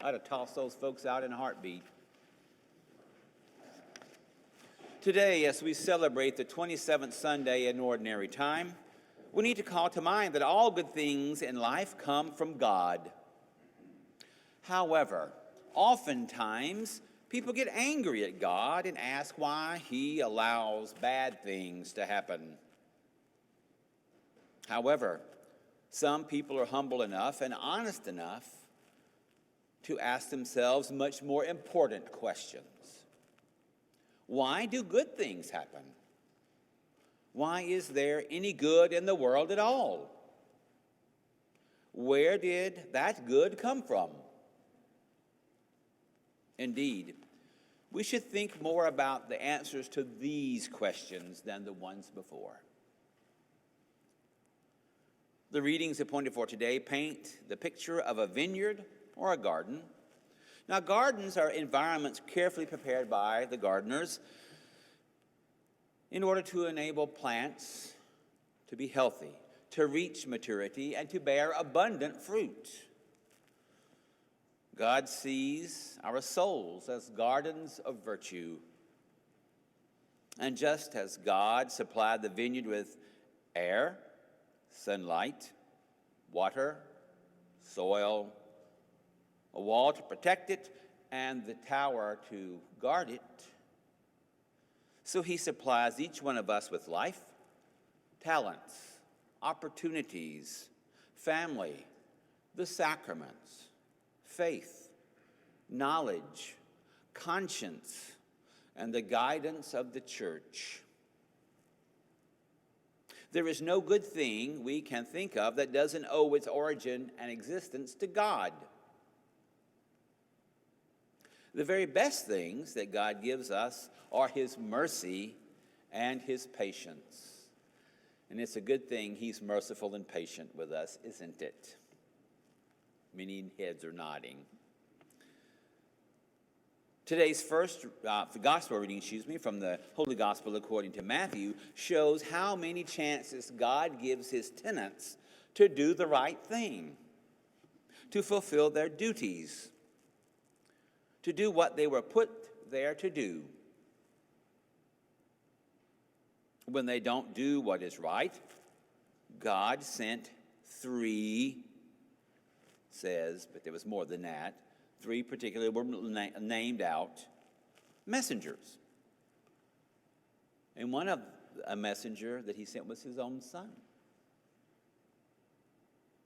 I'd have tossed those folks out in a heartbeat. Today, as we celebrate the 27th Sunday in Ordinary Time, we need to call to mind that all good things in life come from God. However, oftentimes, people get angry at God and ask why He allows bad things to happen. However, some people are humble enough and honest enough to ask themselves much more important questions. Why do good things happen? Why is there any good in the world at all? Where did that good come from? Indeed, we should think more about the answers to these questions than the ones before. The readings appointed for today paint the picture of a vineyard or a garden. Now, gardens are environments carefully prepared by the gardeners in order to enable plants to be healthy, to reach maturity, and to bear abundant fruit. God sees our souls as gardens of virtue. And just as God supplied the vineyard with air, sunlight, water, soil, a wall to protect it, and the tower to guard it, so He supplies each one of us with life, talents, opportunities, family, the sacraments, faith, knowledge, conscience, and the guidance of the church. There is no good thing we can think of that doesn't owe its origin and existence to God. The very best things that God gives us are His mercy and His patience. And it's a good thing He's merciful and patient with us, isn't it? Many heads are nodding. Today's first gospel reading, from the Holy Gospel according to Matthew, shows how many chances God gives His tenants to do the right thing, to fulfill their duties, to do what they were put there to do. When they don't do what is right, God sent three, but there was more than that. Three particularly were named out messengers. And one of a messenger that He sent was His own Son.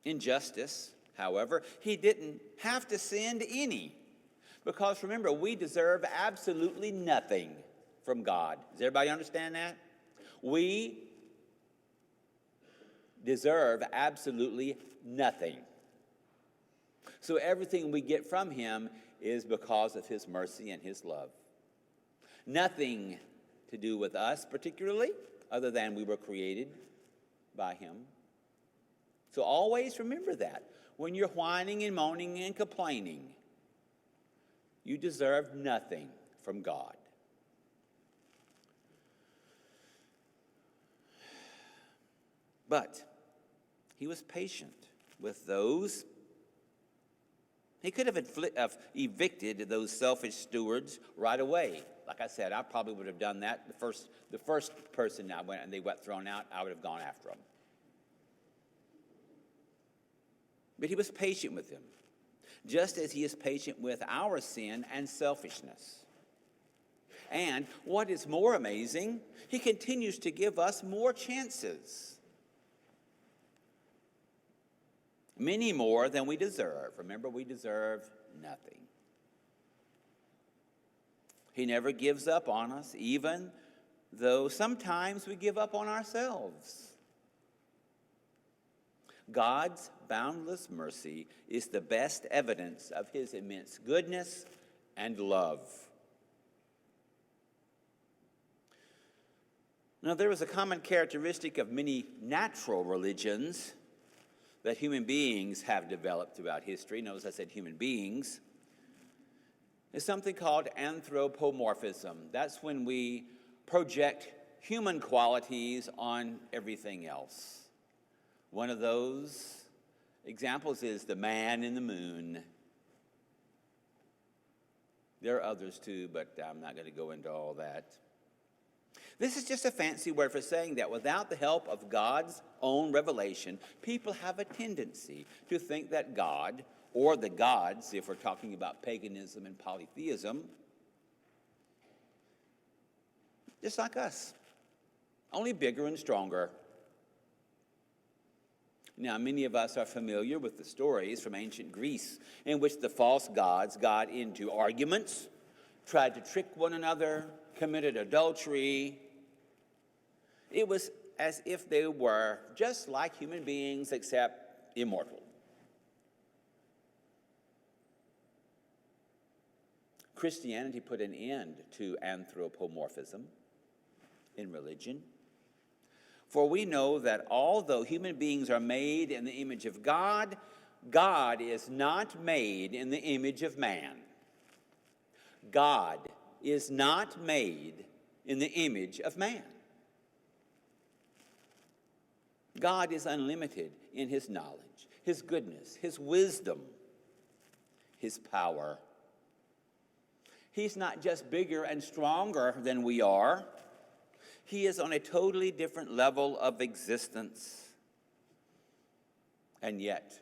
In justice, however, He didn't have to send any. Because remember, we deserve absolutely nothing from God. Does everybody understand that? We deserve absolutely nothing. So everything we get from Him is because of His mercy and His love. Nothing to do with us particularly, other than we were created by Him. So always remember that. When you're whining and moaning and complaining, you deserve nothing from God. But He was patient with those. He could have evicted those selfish stewards right away. Like I said, I probably would have done that. The first person I went and they got thrown out, I would have gone after them. But He was patient with them, just as He is patient with our sin and selfishness. And what is more amazing, He continues to give us more chances. Many more than we deserve. Remember, we deserve nothing. He never gives up on us, even though sometimes we give up on ourselves. God's boundless mercy is the best evidence of His immense goodness and love. Now, there is a common characteristic of many natural religions that human beings have developed throughout history. Notice I said human beings. Is something called anthropomorphism. That's when we project human qualities on everything else. One of those examples is the man in the moon. There are others too, but I'm not going to go into all that. This is just a fancy word for saying that without the help of God's own revelation, people have a tendency to think that God, or the gods, if we're talking about paganism and polytheism, just like us, only bigger and stronger. Now, many of us are familiar with the stories from ancient Greece in which the false gods got into arguments, tried to trick one another, committed adultery. It was as if they were just like human beings, except immortal. Christianity put an end to anthropomorphism in religion. For we know that although human beings are made in the image of God, God is not made in the image of man. God is not made in the image of man. God is unlimited in his knowledge, his goodness, his wisdom, his power. He's not just bigger and stronger than we are. He is on a totally different level of existence. And yet,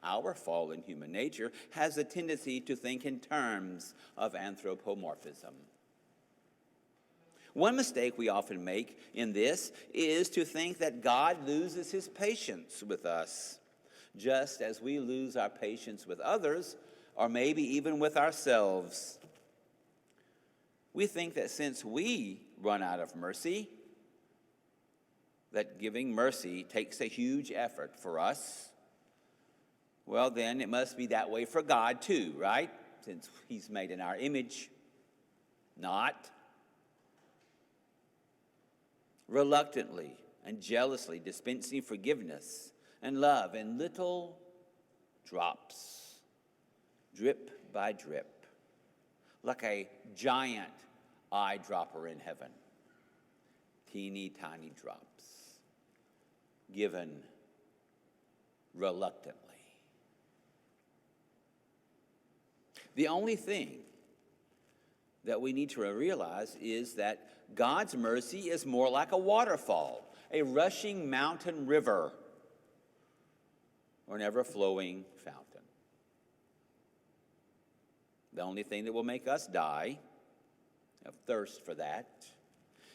our fallen human nature has a tendency to think in terms of anthropomorphism. One mistake we often make in this is to think that God loses his patience with us, just as we lose our patience with others, or maybe even with ourselves. We think that since we run out of mercy, that giving mercy takes a huge effort for us. Well, then it must be that way for God too, right? Since he's made in our image. Not. Reluctantly and jealously dispensing forgiveness and love in little drops, drip by drip, like a giant eyedropper in heaven. Teeny tiny drops, given reluctantly. The only thing that we need to realize is that God's mercy is more like a waterfall, a rushing mountain river, or an ever-flowing fountain. The only thing that will make us die of thirst for that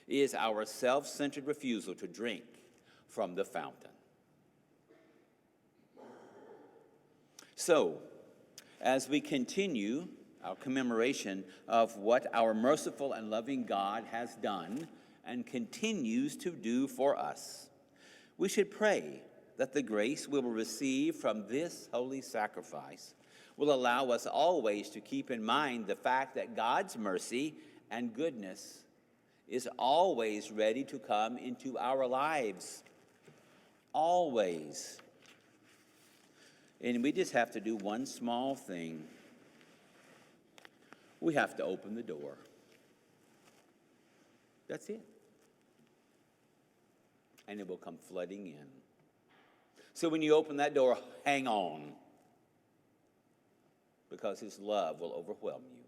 is our self-centered refusal to drink from the fountain. So, as we continue our commemoration of what our merciful and loving God has done and continues to do for us, we should pray that the grace we will receive from this holy sacrifice will allow us always to keep in mind the fact that God's mercy and goodness is always ready to come into our lives. Always. And we just have to do one small thing. We have to open the door. That's it. And it will come flooding in. So when you open that door, hang on, because his love will overwhelm you.